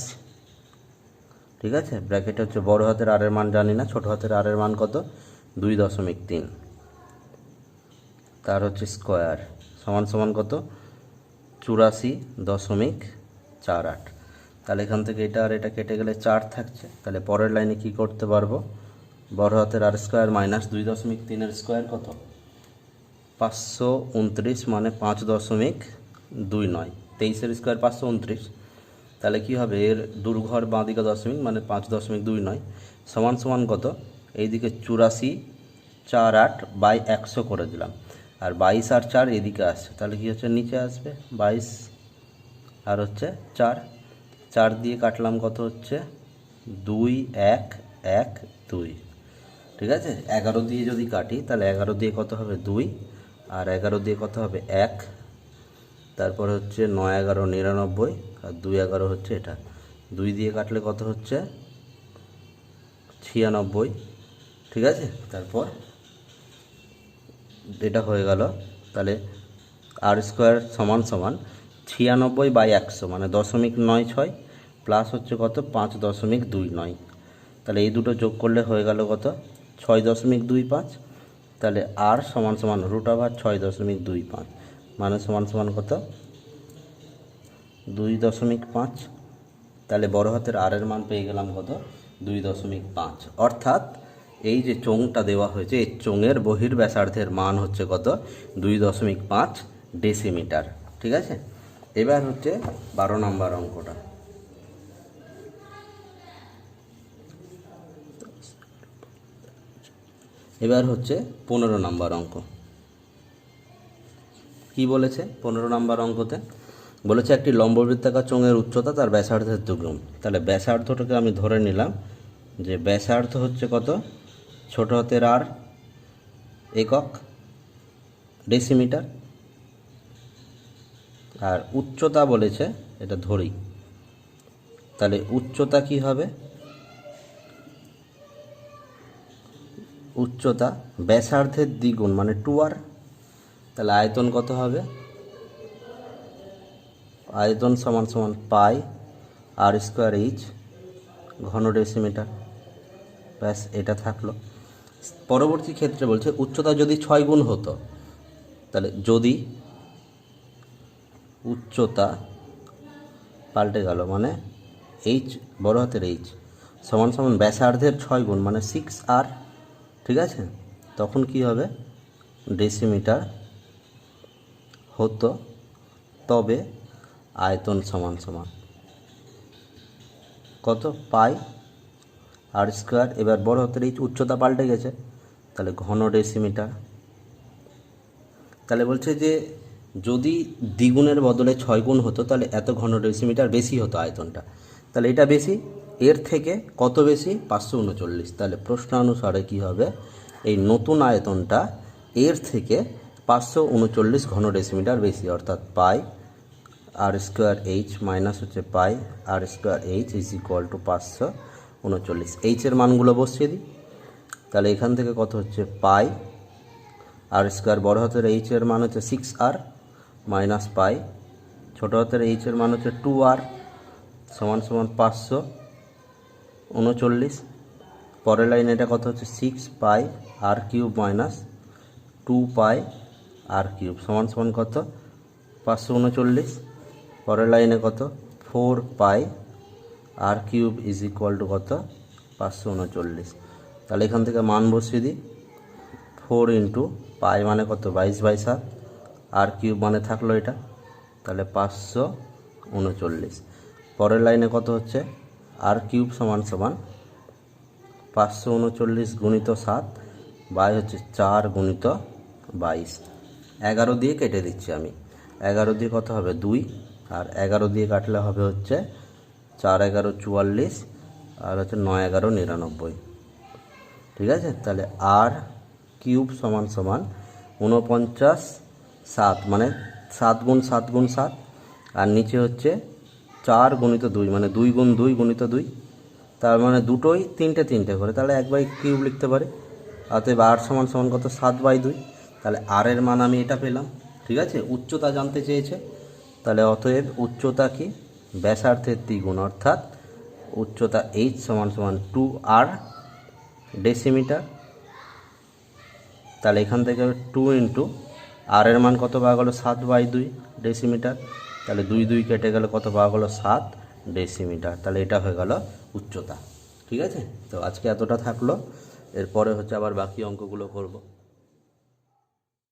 ঠিক আছে। ব্র্যাকেটে হচ্ছে বড় হাতের আর এর মান জানি না, ছোট হাতের আর এর মান কত, 2.3, তার হচ্ছে স্কোয়ার সমান সমান কত, 84.48। তাহলে এখান থেকে এটা আর এটা কেটে গেলে 4 থাকছে। তাহলে পরের লাইনে কি করতে পারবো, বড় হাতের আর স্কোয়ার মাইনাস 2.3 স্কোয়ার কত 529 মানে 5.29, 23 স্কোয়ার 529, তাহলে কি হবে এর দুর্ঘর বাঁ দিকে দশমিক মানে 5.29 সমান সমান কত এইদিকে 84 4 8 বাই 100 করে দিলাম, আর 22 আর 4 এদিকে আসছে, তাহলে কি হচ্ছে নিচে আসবে 22 আর হচ্ছে 4, 4 দিয়ে কাটলাম কত হচ্ছে 2 1 1 2, ঠিক আছে। 11 দিয়ে যদি কাটি তাহলে 11 দিয়ে কত হবে 2, আর 11 দিয়ে কত হবে 1, তারপর হচ্ছে 9 11 99, আর 2 11 হচ্ছে এটা, 2 দিয়ে কাটলে কত হচ্ছে 96, ঠিক আছে। তারপর এটা হয়ে গেল, তাহলে আর স্কোয়ার সমান সমান 96/100 মানে 0.96 প্লাস হচ্ছে কত 5.29, তাহলে এই দুটো যোগ করলে হয়ে গেল কত 6.25, তাহলে আর সমান সমান √6.25 মানে সমান সমান কত 2.5, তাহলে বড় হাতের আর এর মান পেয়ে গেলাম কত 2.5, অর্থাৎ এই যে চোঙটা দেওয়া হয়েছে এই চোঙের বহির্ব্যাসার্ধের মান হচ্ছে কত 2.5 ডেসিমিটার, ঠিক আছে। এবার হচ্ছে 12 নম্বর অঙ্কটা। এবার হচ্ছে 15 নম্বর অঙ্ক। কি বলেছে 15 নম্বর অঙ্কতে বলেছে একটি লম্ববৃত্তাকার চোঙের উচ্চতা তার ব্যাসার্ধের দ্বিগুণ, তাহলে ব্যাসার্ধটাকে আমি ধরে নিলাম যে ব্যাসার্ধ হচ্ছে কত ছোট হাতের আর একক ডেসিমিটার, আর উচ্চতা বলেছে এটা ধরি, তাহলে উচ্চতা কি হবে উচ্চতা ব্যাসার্ধের দ্বিগুণ মানে 2r, তাহলে আয়তন কত হবে আয়তন সমান সমান পাই আর স্কোয়ার এইচ ঘন ডেসিমিটার, ব্যাস এটা থাকলো। পরবর্তী ক্ষেত্রে বলছে উচ্চতা যদি 6 গুণ হতো, তাহলে যদি উচ্চতা পাল্টে গেল মানে এইচ বড় হাতের এইচ সমান সমান ব্যাসার্ধের 6 গুণ মানে 6r, ঠিক আছে, তখন কি হবে ডেসিমিটার হতো, তবে আয়তন সমান সমান কত পাই আর স্কোয়ার, এবার বড় হাতের এইচ উচ্চতা পাল্টে গেছে তাহলে ঘন ডেসিমিটার, তাহলে বলছে যে যদি দ্বিগুণের বদলে 6 গুণ হতো তাহলে এত ঘন ডেসিমিটার বেশি হতো আয়তনটা, তাহলে এটা বেশি, এর থেকে কত বেশি 539, তাহলে প্রশ্নানুসারে কি হবে এই নতুন আয়তনটা এর থেকে 539 ঘন ডেসিমিটার বেশি, অর্থাৎ pi r square h minus হচ্ছে pi r square h is equal to 539, এইচের মানগুলো বসিয়ে দিই, তাহলে এখান থেকে কত হচ্ছে পাই আর স্কোয়ার বড় হাতের এইচের মান হচ্ছে 6r মাইনাস পাই ছোটো হাতের এইচের মান হচ্ছে 2r সমান সমান 539, পরের লাইনে এটা কত হচ্ছে 6 পাই আর কিউব মাইনাস 2 পাই আর কিউব সমান সমান কত 539, পরের লাইনে কত 4 পাই আর কিউব ইজ ইকুয়াল টু কত 539, তাহলে এখান থেকে মান বসিয়ে দিই 4 ইন্টু পাই মানে কত 22/7 আর কিউব মানে থাকলো এটা, তাহলে 539, পরের লাইনে কত হচ্ছে আর কিউব সমান সমান 539 গুণিত 7 বাই হচ্ছে 4 গুণিত 22, 11 দিয়ে কেটে দিচ্ছি আমি, 11 দিয়ে কত হবে 2, আর 11 দিয়ে কাটলে হবে হচ্ছে 4 11 44 আর হচ্ছে 9 11 99, ঠিক আছে। তাহলে আর কিউব সমান সমান 49/7 মানে 7 গুণ 7 গুণ 7, আর নিচে হচ্ছে 4 গুণিত 2 মানে 2 গুণ 2 গুণিত 2, তার মানে দুটোই 3টে করে, তাহলে 1/কিউব লিখতে পারি, অতএব আর সমান সমান কত 7/2, তাহলে আর এর মান আমি এটা পেলাম, ঠিক আছে। উচ্চতা জানতে চেয়েছে, তাহলে অতএব উচ্চতা কি ব্যাসার্ধের দ্বিগুণ, অর্থাৎ উচ্চতা এইচ সমান সমান 2r ডেসিমিটার, তাহলে এখান থেকে 2 ইন্টু আর এর মান কত পাওয়া গেল 7/2 ডেসিমিটার, তাহলে 2 2 কেটে গেলে কত পাওয়া গেল 7 ডেসিমিটার, তাহলে এটা হয়ে গেল উচ্চতা, ঠিক আছে। তো আজকে এতটা থাকলো, এরপরে হচ্ছে আবার বাকি অঙ্কগুলো করব।